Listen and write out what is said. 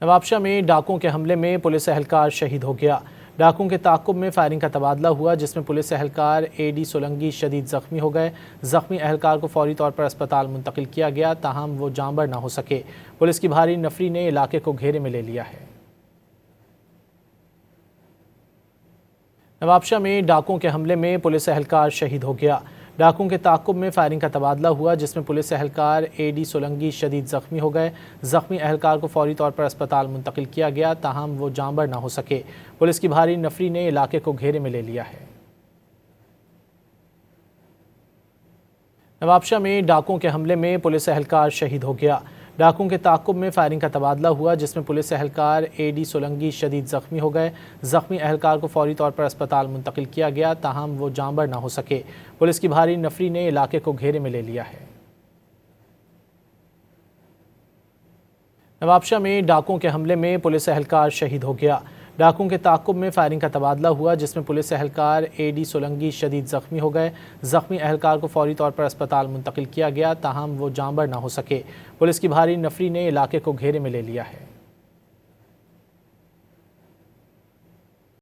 नवाबशाह में डाकुओं के हमले में पुलिस एहलकार शहीद हो गया। डाकुओं के ताक़ुब में फायरिंग का तबादला हुआ, जिसमें पुलिस एहलकार एडी सोलंकी शदीद जख्मी हो गए। जख्मी एहलकार को फौरी तौर पर अस्पताल मुंतकिल किया गया, ताहम वो जांबर न हो सके। पुलिस की भारी नफरी ने इलाके को घेरे में ले लिया है। नवाबशाह में डाकुओं के हमले में पुलिस एहलकार शहीद हो गया। डाकुओं के ताक़ुब में फायरिंग का तबादला हुआ, जिसमें पुलिस एहलकार एडी सोलंकी शदीद जख्मी हो गए। जख्मी एहलकार को फौरी तौर पर अस्पताल मुंतकिल किया गया, ताहम वो जांबर न हो सके। पुलिस की भारी नफरी ने इलाके को घेरे में ले लिया है। नवाबशाह में डाकुओं के हमले में पुलिस एहलकार शहीद हो गया। डाकुओं के ताक़ुब में फायरिंग का तबादला हुआ, जिसमें पुलिस एहलकार एडी सोलंकी शदीद जख्मी हो गए। जख्मी एहलकार को फौरी तौर पर अस्पताल मुंतकिल किया गया, ताहम वो जांबर न हो सके। पुलिस की भारी नफरी ने इलाके को घेरे में ले लिया है। नवाबशाह में डाकुओं के हमले में पुलिस एहलकार शहीद हो गया। डाकुओं के ताक़ुब में फायरिंग का तबादला हुआ, जिसमें पुलिस एहलकार एडी सोलंकी शदीद जख्मी हो गए। जख्मी एहलकार को फौरी तौर पर अस्पताल मुंतकिल किया गया, ताहम वो जांबर न हो सके। पुलिस की भारी नफरी ने इलाके को घेरे में ले लिया है।